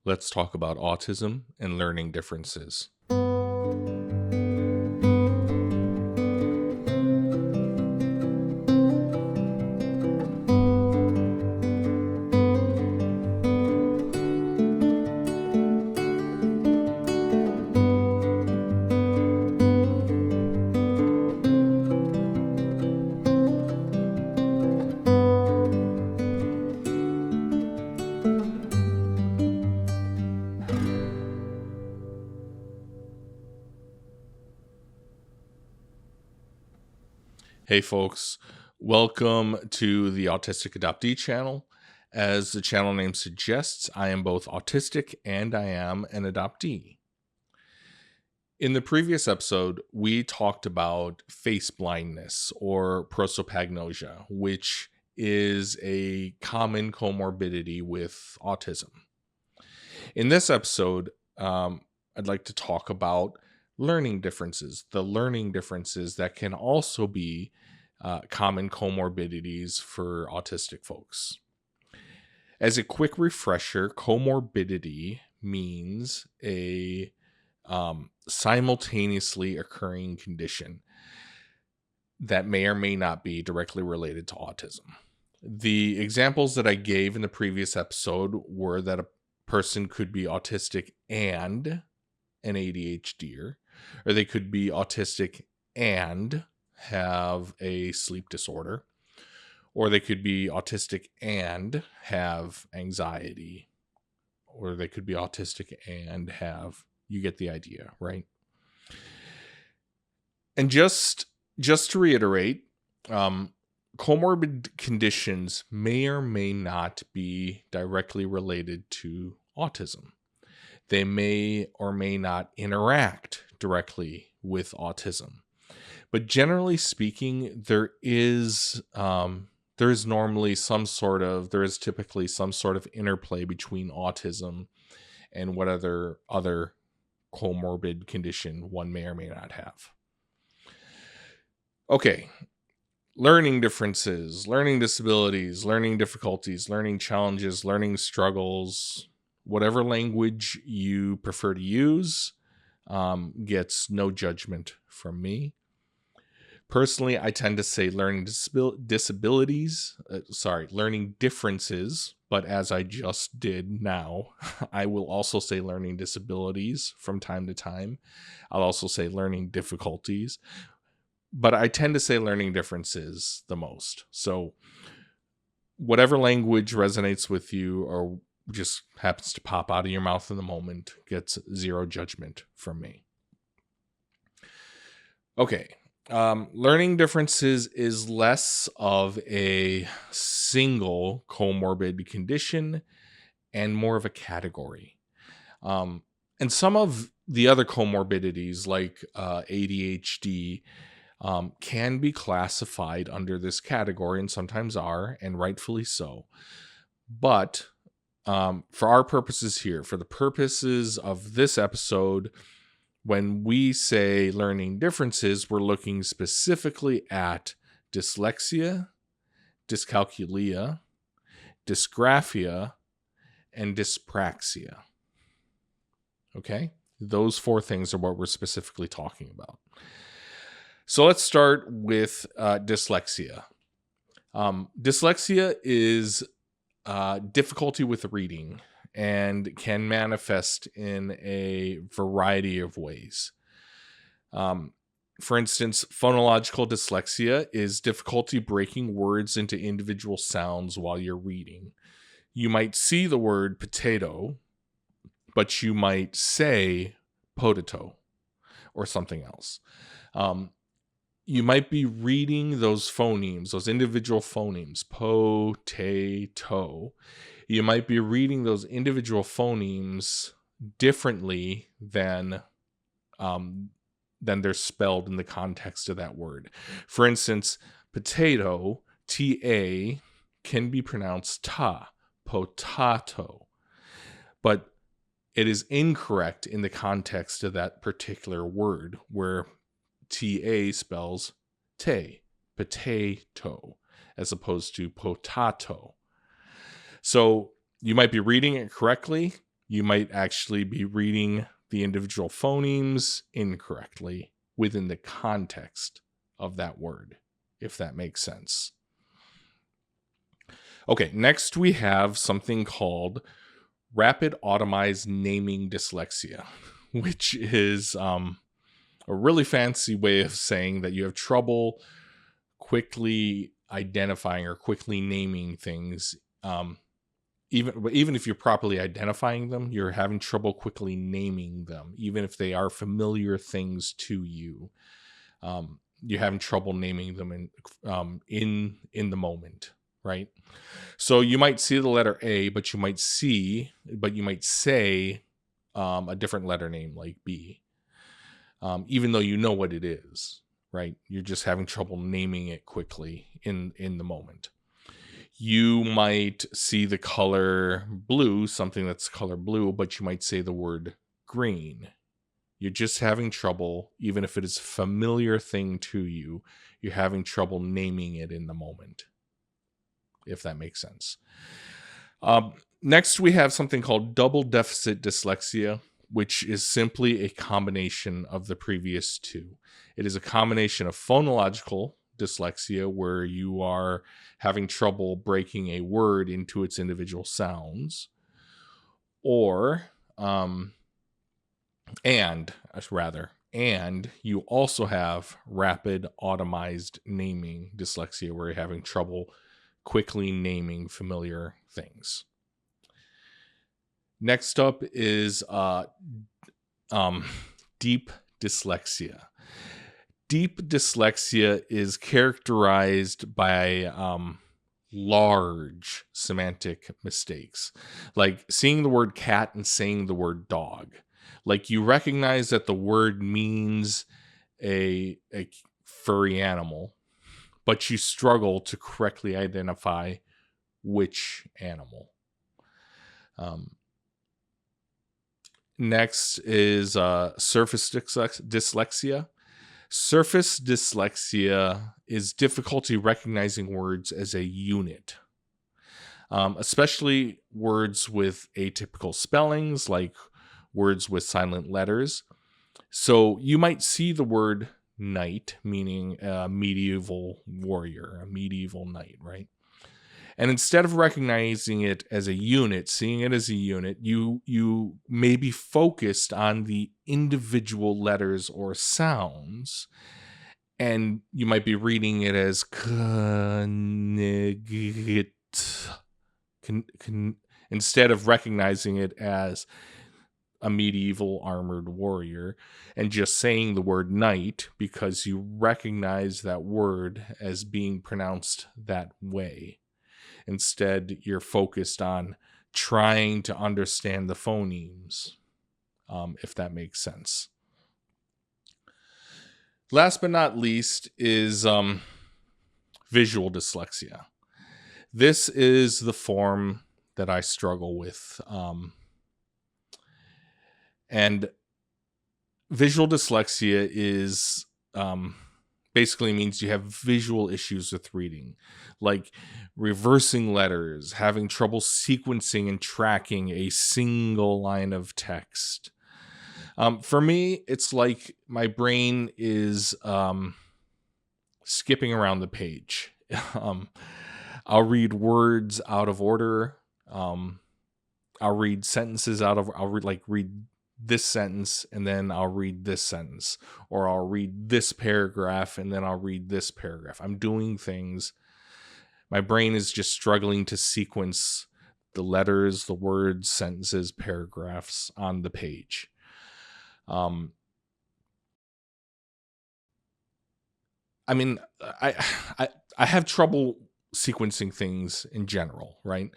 Let's talk about autism and learning differences. Hey folks, welcome to the Autistic Adoptee channel. As the channel name suggests, I am both autistic and I am an adoptee. In the previous episode, we talked about face blindness or prosopagnosia, which is a common comorbidity with autism. In this episode, I'd like to talk about learning differences, the learning differences that can also be common comorbidities for autistic folks. As a quick refresher, comorbidity means a simultaneously occurring condition that may or may not be directly related to autism. The examples that I gave in the previous episode were that a person could be autistic and an ADHDer, or they could be autistic and have a sleep disorder, or they could be autistic and have anxiety, or they could be autistic and have, you get the idea, right? And just to reiterate, comorbid conditions may or may not be directly related to autism. They may or may not interact directly with autism. But generally speaking, there is typically some sort of interplay between autism and what other comorbid condition one may or may not have. Okay, learning differences, learning disabilities, learning difficulties, learning challenges, learning struggles, whatever language you prefer to use, gets no judgment from me. Personally, I tend to say learning differences, but as I just did now, I will also say learning disabilities from time to time. I'll also say learning difficulties, but I tend to say learning differences the most. So whatever language resonates with you or just happens to pop out of your mouth in the moment gets zero judgment from me. Okay. Learning differences is less of a single comorbid condition and more of a category. And some of the other comorbidities like ADHD can be classified under this category and sometimes are, and rightfully so. But for our purposes here, for the purposes of this episode, when we say learning differences, we're looking specifically at dyslexia, dyscalculia, dysgraphia, and dyspraxia. Okay? Those four things are what we're specifically talking about. So let's start with dyslexia. Dyslexia is difficulty with reading and can manifest in a variety of ways. For instance, phonological dyslexia is difficulty breaking words into individual sounds while you're reading. You might see the word potato, but you might say potato or something else. You might be reading those phonemes, those individual phonemes, potato. You might be reading those individual phonemes differently than they're spelled in the context of that word. For instance, potato, T-A, can be pronounced ta, potato. But it is incorrect in the context of that particular word where T-A spells te, potato, as opposed to potato. So you might be reading it correctly. you might actually be reading the individual phonemes incorrectly within the context of that word, if that makes sense. Okay, next we have something called rapid automized naming dyslexia, which is a really fancy way of saying that you have trouble quickly identifying or quickly naming things. Even if you're properly identifying them, you're having trouble quickly naming them, even if they are familiar things to you. You're having trouble naming them in the moment, right? So you might see the letter A, but you might say a different letter name like B, even though you know what it is, right? You're just having trouble naming it quickly in the moment. You might see the color blue, something that's color blue, but you might say the word green. You're just having trouble, even if it is a familiar thing to you, you're having trouble naming it in the moment, if that makes sense. Next, we have something called double deficit dyslexia, which is simply a combination of the previous two. It is a combination of phonological dyslexia, where you are having trouble breaking a word into its individual sounds, and you also have rapid automized naming dyslexia, where you're having trouble quickly naming familiar things. Next up is deep dyslexia. Deep dyslexia is characterized by large semantic mistakes, like seeing the word cat and saying the word dog. Like, you recognize that the word means a furry animal, but you struggle to correctly identify which animal. Next is surface dyslexia. Surface dyslexia is difficulty recognizing words as a unit, especially words with atypical spellings, like words with silent letters. So you might see the word knight, meaning a medieval warrior, a medieval knight, right? And instead of recognizing it as a unit, seeing it as a unit, you may be focused on the individual letters or sounds, and you might be reading it as instead of recognizing it as a medieval armored warrior, and just saying the word knight because you recognize that word as being pronounced that way. Instead, you're focused on trying to understand the phonemes, if that makes sense. Last but not least is visual dyslexia. This is the form that I struggle with. And visual dyslexia is basically means you have visual issues with reading, like reversing letters, having trouble sequencing and tracking a single line of text. For me, it's like my brain is skipping around the page. I'll read words out of order. I'll read sentences I'll read this sentence and then I'll read this sentence, or I'll read this paragraph and then I'll read this paragraph. I'm doing things. My brain is just struggling to sequence the letters, the words, sentences, paragraphs on the page. I mean, I have trouble sequencing things in general, right?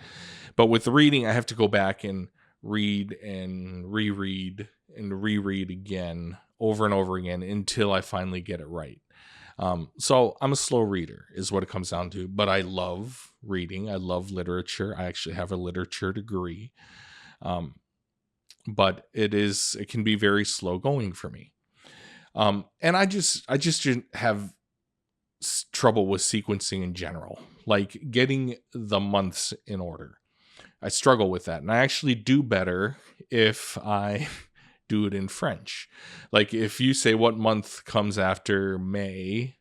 But with reading, I have to go back and read and reread and reread again over and over again until I finally get it right. So I'm a slow reader is what it comes down to, but I love reading. I love literature. I actually have a literature degree. But it can be very slow going for me. And I just have trouble with sequencing in general, like getting the months in order. I struggle with that. And I actually do better if I do it in French. Like if you say what month comes after May,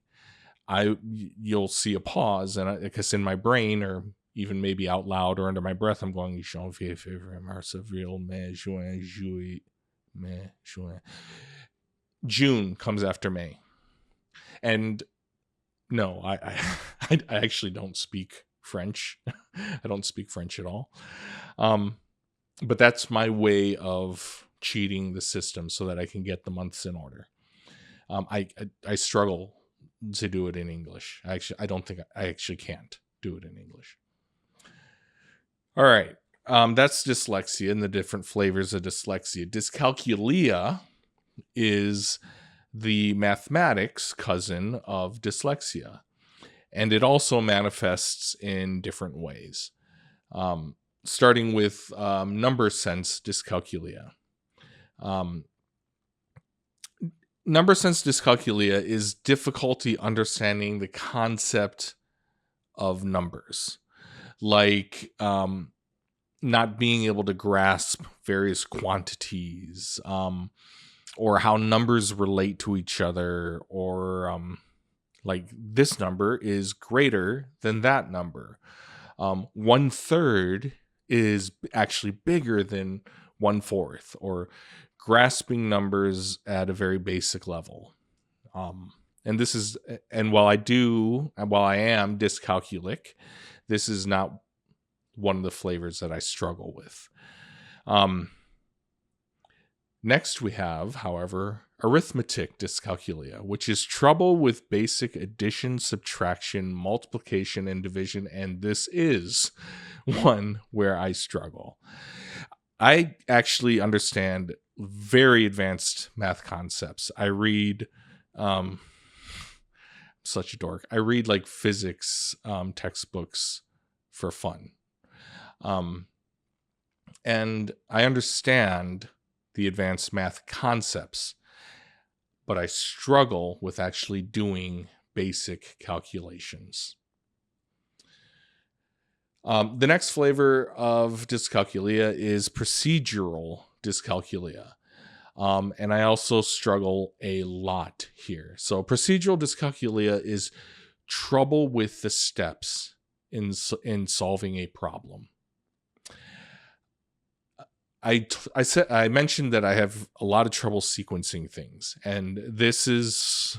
you'll see a pause, and because in my brain, or even maybe out loud or under my breath, I'm going janvier, février, mars, avril, mai, juin, juillet, mai, juin. June comes after May, and no, I actually don't speak French. I don't speak French at all. But that's my way of cheating the system so that I can get the months in order. I struggle to do it in English. I don't think I actually can't do it in English. All right. That's dyslexia and the different flavors of dyslexia. Dyscalculia is the mathematics cousin of dyslexia, and it also manifests in different ways. Starting with number sense dyscalculia. Number sense dyscalculia is difficulty understanding the concept of numbers, like not being able to grasp various quantities, or how numbers relate to each other, or like this number is greater than that number. 1/3 is actually bigger than 1/4, or grasping numbers at a very basic level. And this is, and while I am dyscalculic, this is not one of the flavors that I struggle with. Next we have, however, arithmetic dyscalculia, which is trouble with basic addition, subtraction, multiplication, and division, and this is one where I struggle. I actually understand very advanced math concepts. I read, such a dork. I read like physics textbooks for fun. And I understand the advanced math concepts, but I struggle with actually doing basic calculations. The next flavor of dyscalculia is procedural dyscalculia. And I also struggle a lot here. So procedural dyscalculia is trouble with the steps in solving a problem. I mentioned that I have a lot of trouble sequencing things, and this is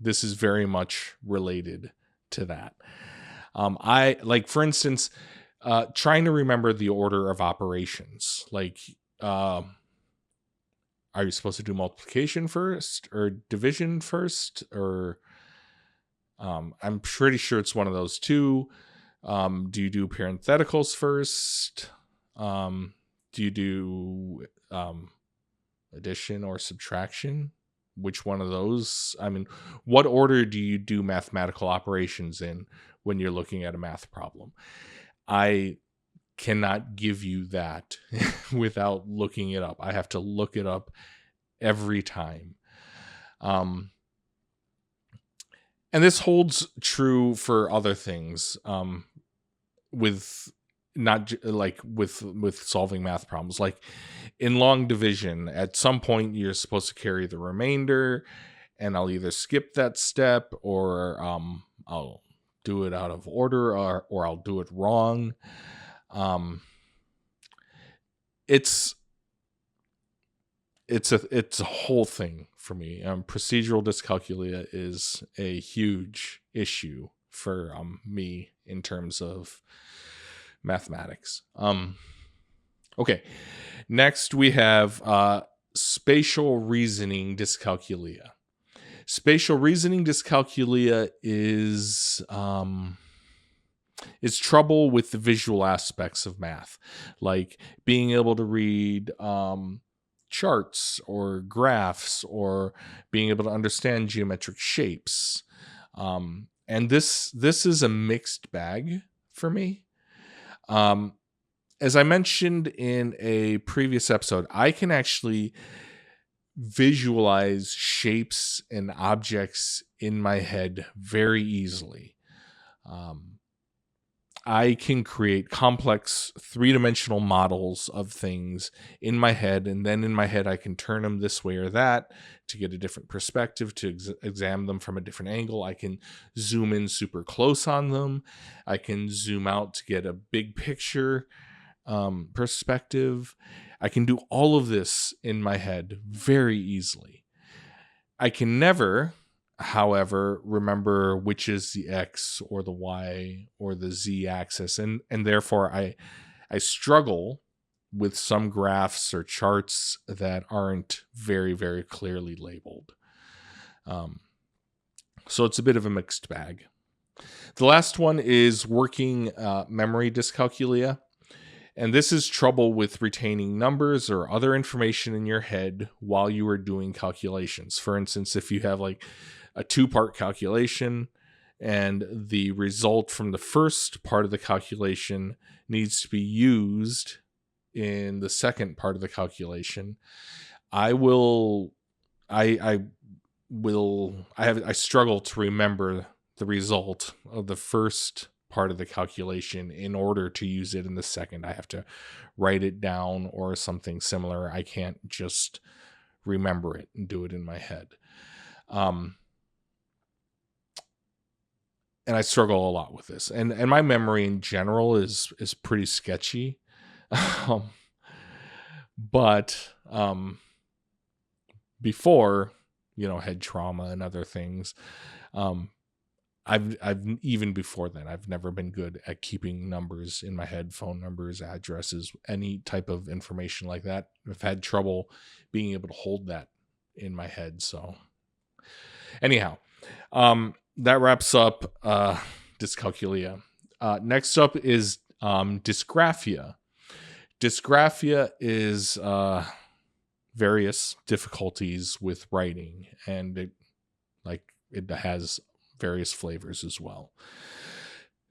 very much related to that. I like, for instance, trying to remember the order of operations. Like, are you supposed to do multiplication first or division first? Or I'm pretty sure it's one of those two. Do you do parentheticals first? Do you do addition or subtraction? Which one of those? I mean, what order do you do mathematical operations in when you're looking at a math problem? I cannot give you that without looking it up. I have to look it up every time. And this holds true for other things, with not like with solving math problems. Like in long division, at some point you're supposed to carry the remainder, and I'll either skip that step, or I'll do it out of order, or I'll do it wrong. It's a whole thing for me. Procedural dyscalculia is a huge issue for me in terms of mathematics. Okay. Next we have spatial reasoning dyscalculia. Spatial reasoning dyscalculia is trouble with the visual aspects of math, like being able to read charts or graphs, or being able to understand geometric shapes. And this is a mixed bag for me. As I mentioned in a previous episode, I can actually visualize shapes and objects in my head very easily. I can create complex three-dimensional models of things in my head, and then in my head I can turn them this way or that to get a different perspective, to examine them from a different angle. I can zoom in super close on them. I can zoom out to get a big picture perspective. I can do all of this in my head very easily. I can never, however, remember which is the X or the Y or the Z axis. And therefore I struggle with some graphs or charts that aren't very, very clearly labeled. So it's a bit of a mixed bag. The last one is working memory dyscalculia. And this is trouble with retaining numbers or other information in your head while you are doing calculations. For instance, if you have like a 2-part calculation and the result from the first part of the calculation needs to be used in the second part of the calculation, I struggle to remember the result of the first part of the calculation in order to use it in the second. I have to write it down or something similar. I can't just remember it and do it in my head. And I struggle a lot with this. And my memory in general is pretty sketchy. But before, head trauma and other things, I've even before then, I've never been good at keeping numbers in my head, phone numbers, addresses, any type of information like that. I've had trouble being able to hold that in my head. So anyhow, that wraps up dyscalculia. Next up is dysgraphia. Dysgraphia is various difficulties with writing, and it has various flavors as well.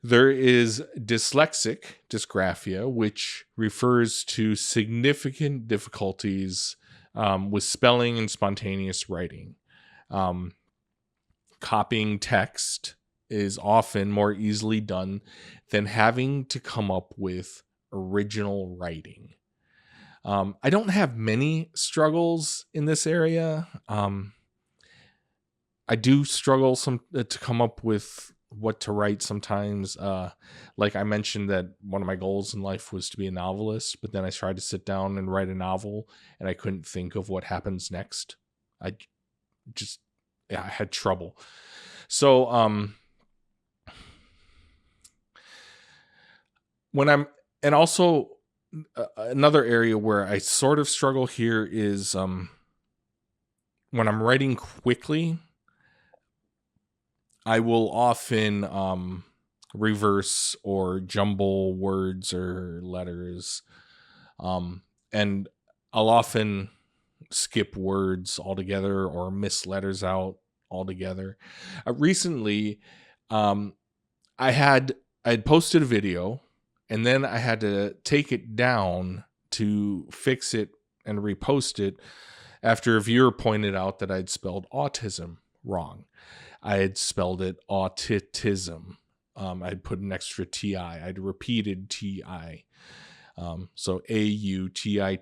There is dyslexic dysgraphia, which refers to significant difficulties with spelling and spontaneous writing. Copying text is often more easily done than having to come up with original writing. I don't have many struggles in this area. I do struggle to come up with what to write sometimes. Like I mentioned that one of my goals in life was to be a novelist, but then I tried to sit down and write a novel and I couldn't think of what happens next. I had trouble. So, another area where I sort of struggle here is, when I'm writing quickly, I will often reverse or jumble words or letters. And I'll often skip words altogether or miss letters out altogether. Recently, I had posted a video and then I had to take it down to fix it and repost it after a viewer pointed out that I'd spelled autism wrong. I had spelled it autism. I'd put an extra TI. I'd repeated TI. So AUTITISM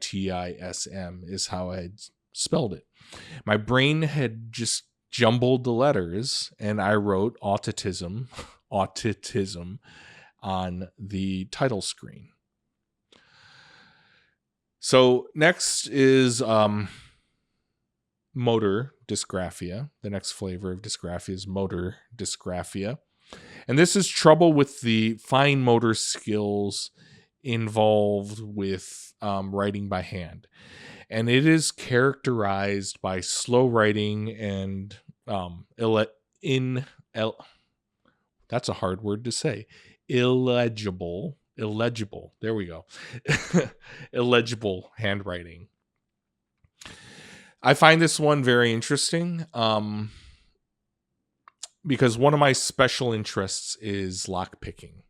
is how I'd spelled it. My brain had just jumbled the letters, and I wrote autism on the title screen. So next is motor dysgraphia. The next flavor of dysgraphia is motor dysgraphia. And this is trouble with the fine motor skills involved with writing by hand. And it is characterized by slow writing and that's a hard word to say. Illegible. There we go. Illegible handwriting. I find this one very interesting because one of my special interests is lockpicking.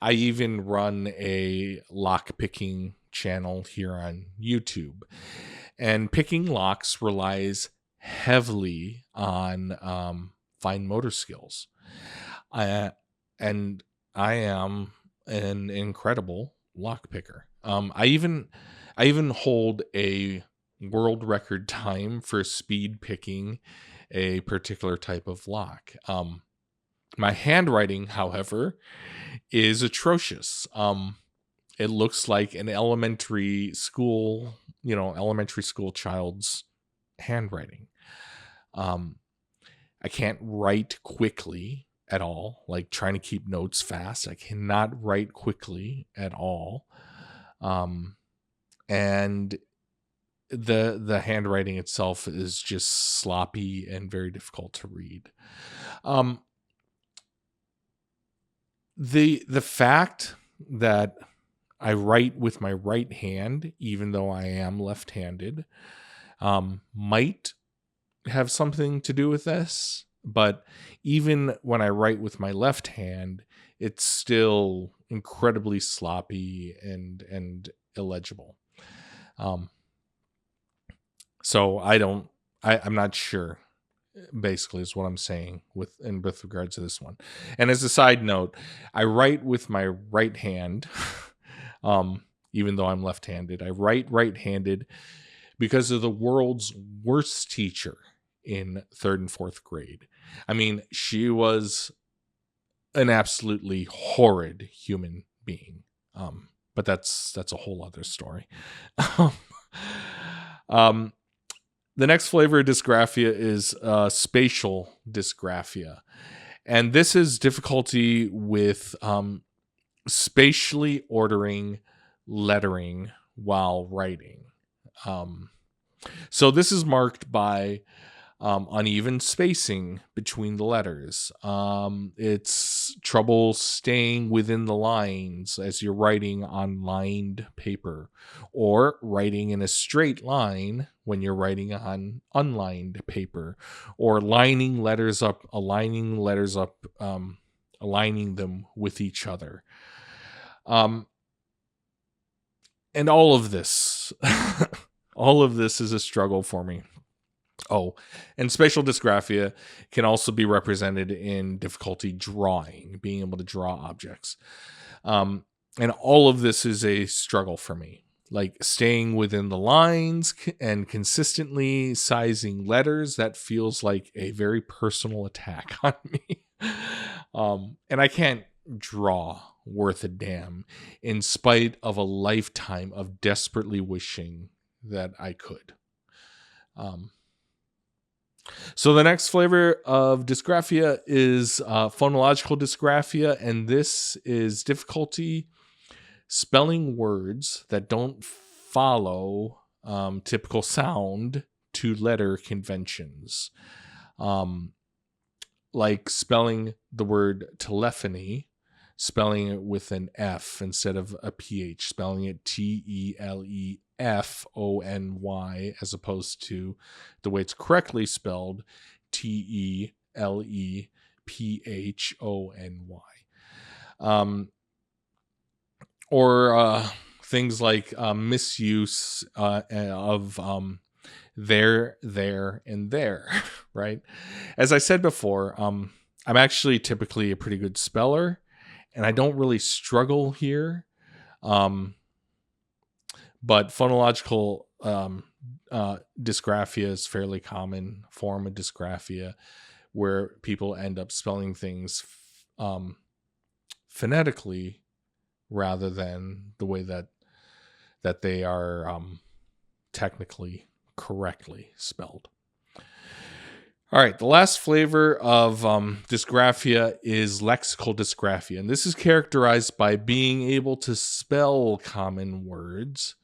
I even run a lockpicking channel here on YouTube. And picking locks relies heavily on fine motor skills. And I am an incredible lock picker. I even hold a world record time for speed picking a particular type of lock. My handwriting, however, is atrocious. It looks like an elementary school child's handwriting. I can't write quickly at all, like trying to keep notes fast. I cannot write quickly at all. And the handwriting itself is just sloppy and very difficult to read. The fact that I write with my right hand, even though I am left-handed, might have something to do with this. But even when I write with my left hand, it's still incredibly sloppy and illegible. So I'm not sure, basically, is what I'm saying with regards to this one. And as a side note, I write with my right hand, even though I'm left-handed. I write right-handed because of the world's worst teacher in 3rd and 4th grade. I mean, she was an absolutely horrid human being. But that's a whole other story. The next flavor of dysgraphia is spatial dysgraphia. And this is difficulty with spatially ordering lettering while writing. So this is marked by uneven spacing between the letters. It's trouble staying within the lines as you're writing on lined paper, or writing in a straight line when you're writing on unlined paper, or aligning them with each other. And all of this is a struggle for me. Oh, and spatial dysgraphia can also be represented in difficulty drawing, being able to draw objects. And all of this is a struggle for me, like staying within the lines and consistently sizing letters. That feels like a very personal attack on me. And I can't draw worth a damn, in spite of a lifetime of desperately wishing that I could. So the next flavor of dysgraphia is phonological dysgraphia, and this is difficulty spelling words that don't follow typical sound to letter conventions. Like spelling the word telephony, spelling it with an F instead of a PH, spelling it TELEFONY, as opposed to the way it's correctly spelled, TELEPHONY. Or things like misuse of there, and there, right? As I said before, I'm actually typically a pretty good speller, and I don't really struggle here. But phonological dysgraphia is fairly common form of dysgraphia, where people end up spelling things phonetically rather than the way that they are technically correctly spelled. All right, the last flavor of dysgraphia is lexical dysgraphia, and this is characterized by being able to spell common words,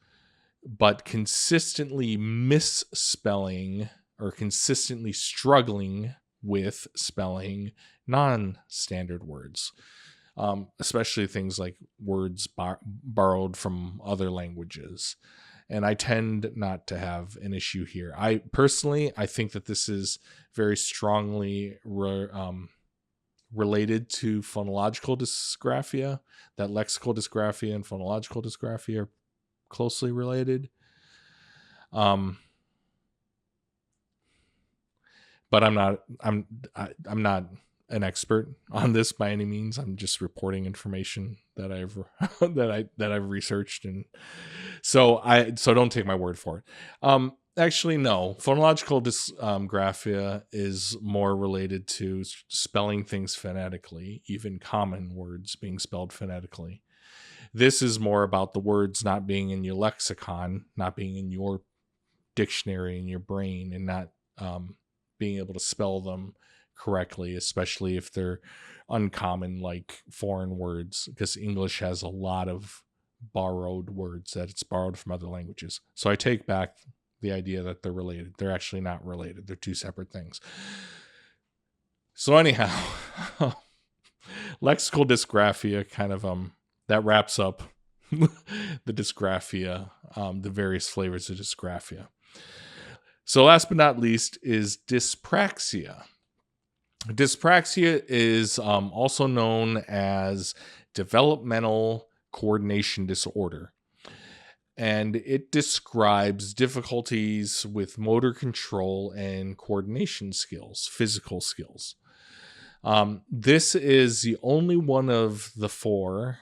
but consistently misspelling or consistently struggling with spelling non-standard words, especially things like words borrowed from other languages. And I tend not to have an issue here. I think that this is very strongly related to phonological dysgraphia, that lexical dysgraphia and phonological dysgraphia are closely related. But I'm not an expert on this by any means. I'm just reporting information that I've that I've researched, and so don't take my word for it. Actually, no. Phonological dysgraphia is more related to spelling things phonetically, even common words being spelled phonetically. This is more about the words not being in your lexicon, not being in your dictionary in your brain, and not being able to spell them correctly, especially if they're uncommon, like foreign words, because English has a lot of borrowed words that it's borrowed from other languages. So I take back the idea that they're related. They're actually not related. They're two separate things. So anyhow, lexical dysgraphia kind of that wraps up the dysgraphia, the various flavors of dysgraphia. So last but not least is dyspraxia. Dyspraxia is also known as developmental coordination disorder, and it describes difficulties with motor control and coordination skills, physical skills. This is the only one of the four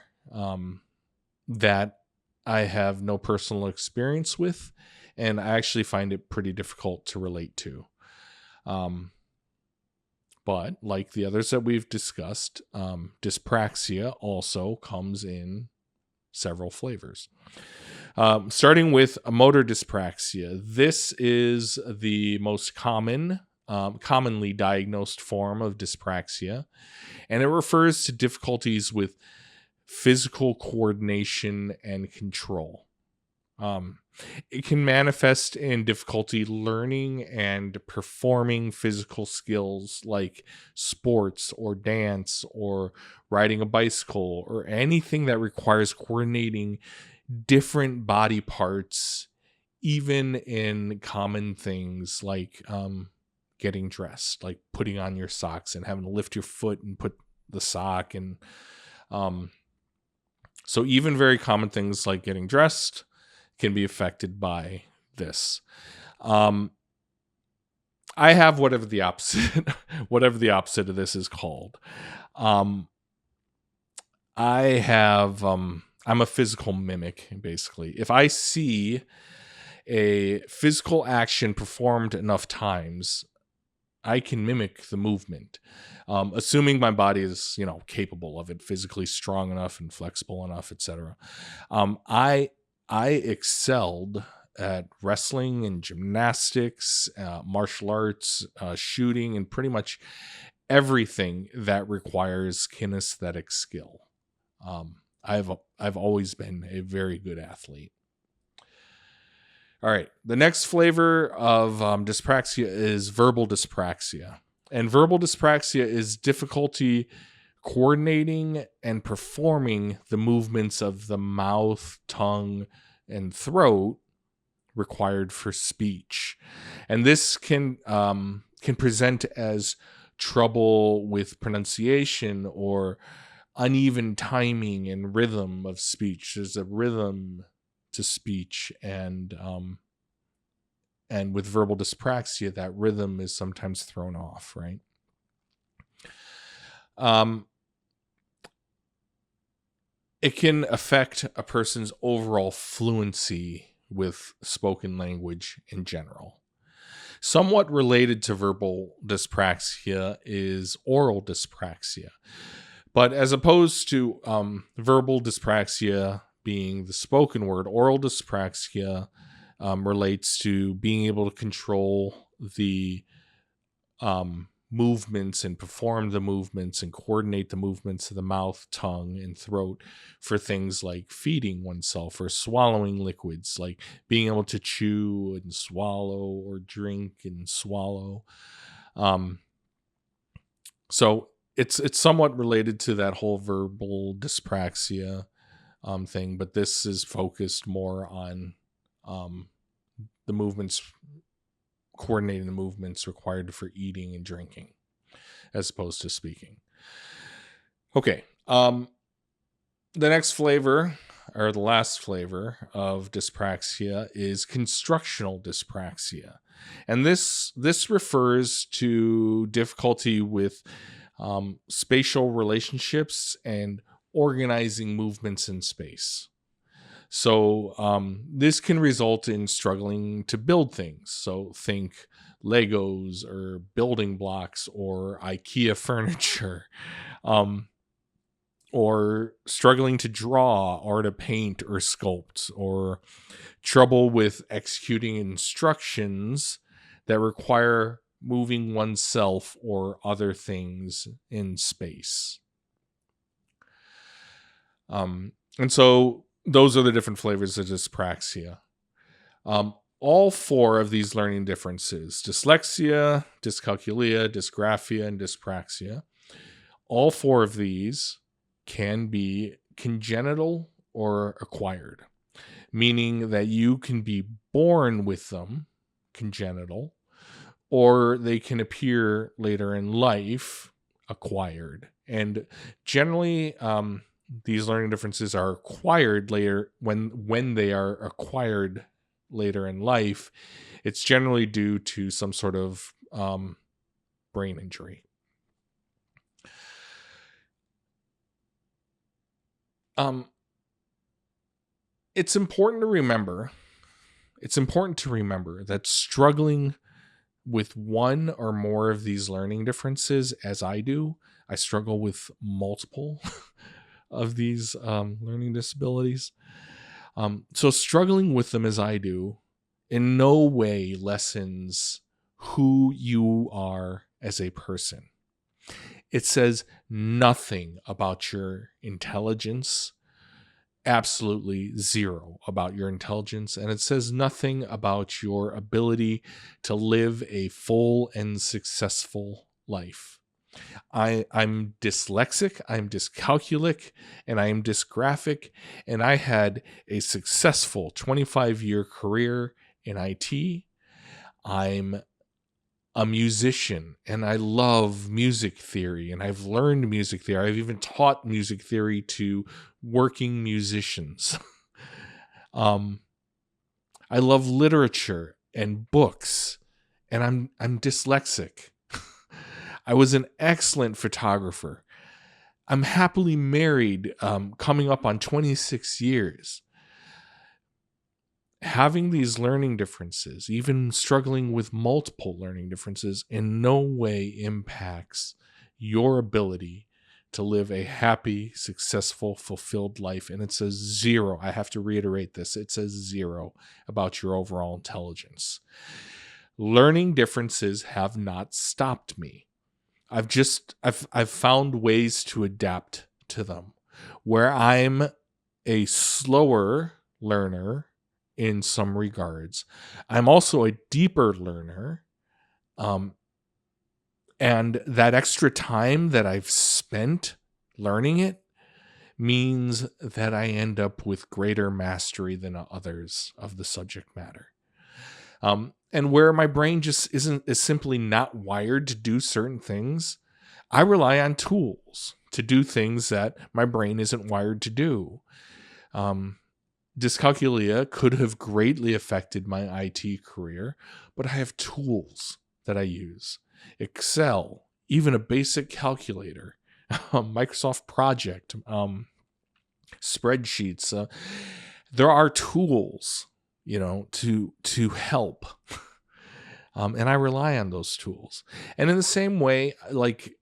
that I have no personal experience with, and I actually find it pretty difficult to relate to. But like the others that we've discussed, dyspraxia also comes in several flavors. Starting with motor dyspraxia. This is the most commonly diagnosed form of dyspraxia, and it refers to difficulties with physical coordination and control. It can manifest in difficulty learning and performing physical skills like sports or dance or riding a bicycle or anything that requires coordinating different body parts, even in common things like getting dressed, like putting on your socks and having to lift your foot and put the sock. And so even very common things like getting dressed can be affected by this. I have whatever the opposite of this is called. I'm a physical mimic, basically. If I see a physical action performed enough times, I can mimic the movement, assuming my body is, capable of it, physically strong enough and flexible enough, etc. I excelled at wrestling and gymnastics, martial arts, shooting, and pretty much everything that requires kinesthetic skill. I've always been a very good athlete. All right, the next flavor of dyspraxia is verbal dyspraxia. And verbal dyspraxia is difficulty coordinating and performing the movements of the mouth, tongue, and throat required for speech. And this can present as trouble with pronunciation or uneven timing and rhythm of speech. There's a rhythm to speech, and with verbal dyspraxia, that rhythm is sometimes thrown off, right? It can affect a person's overall fluency with spoken language in general. Somewhat related to verbal dyspraxia is oral dyspraxia. But as opposed to verbal dyspraxia being the spoken word, oral dyspraxia relates to being able to control the movements and perform the movements and coordinate the movements of the mouth, tongue, and throat for things like feeding oneself or swallowing liquids, like being able to chew and swallow or drink and swallow. So it's somewhat related to that whole verbal dyspraxia thing, but this is focused more on the movements, coordinating the movements required for eating and drinking as opposed to speaking. Okay. The next flavor, or the last flavor of dyspraxia, is constructional dyspraxia. And this refers to difficulty with spatial relationships, and organizing movements in space. So this can result in struggling to build things. So think Legos or building blocks or IKEA furniture, or struggling to draw or to paint or sculpt, or trouble with executing instructions that require moving oneself or other things in space. And so those are the different flavors of dyspraxia. All four of these learning differences, dyslexia, dyscalculia, dysgraphia, and dyspraxia, all four of these can be congenital or acquired, meaning that you can be born with them, congenital, or they can appear later in life, acquired. And generally, these learning differences are acquired later. When they are acquired later in life, it's generally due to some sort of brain injury. It's important to remember that struggling with one or more of these learning differences, as I do, I struggle with multiple of these learning disabilities. So struggling with them as I do in no way lessens who you are as a person. It says nothing about your intelligence, absolutely zero about your intelligence, and it says nothing about your ability to live a full and successful life. I'm dyslexic, I'm dyscalculic, and I am dysgraphic, and I had a successful 25-year career in IT. I'm a musician, and I love music theory, and I've learned music theory. I've even taught music theory to working musicians. I love literature and books, and I'm dyslexic. I was an excellent photographer. I'm happily married, coming up on 26 years. Having these learning differences, even struggling with multiple learning differences, in no way impacts your ability to live a happy, successful, fulfilled life. And it says zero. I have to reiterate this. It says zero about your overall intelligence. Learning differences have not stopped me. I've found ways to adapt to them, where I'm a slower learner in some regards. I'm also a deeper learner. And that extra time that I've spent learning it means that I end up with greater mastery than others of the subject matter. And where my brain just is simply not wired to do certain things, I rely on tools to do things that my brain isn't wired to do. Dyscalculia could have greatly affected my IT career, but I have tools that I use. Excel, even a basic calculator, Microsoft Project, spreadsheets. There are tools, to help. And I rely on those tools. And in the same way, like,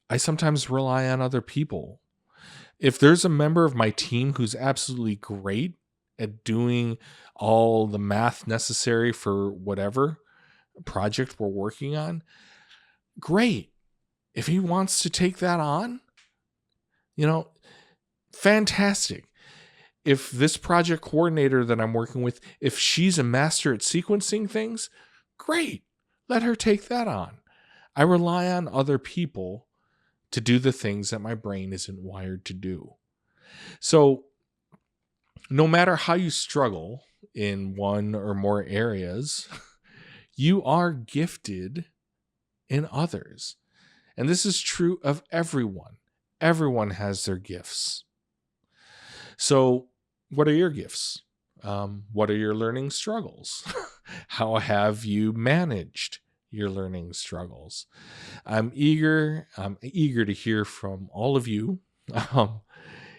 I sometimes rely on other people. If there's a member of my team who's absolutely great at doing all the math necessary for whatever project we're working on, great. If he wants to take that on, fantastic. If this project coordinator that I'm working with, if she's a master at sequencing things, great. Let her take that on. I rely on other people to do the things that my brain isn't wired to do. So no matter how you struggle in one or more areas, you are gifted in others. And this is true of everyone. Everyone has their gifts. So what are your gifts? What are your learning struggles? How have you managed your learning struggles. I'm eager to hear from all of you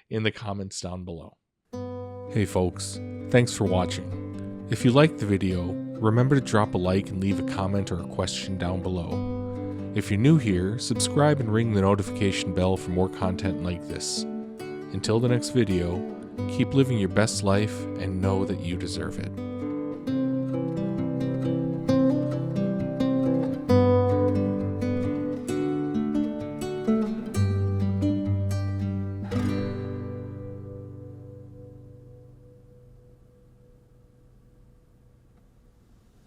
in the comments down below. Hey folks, thanks for watching. If you liked the video, remember to drop a like and leave a comment or a question down below. If you're new here, subscribe and ring the notification bell for more content like this. Until the next video, keep living your best life and know that you deserve it.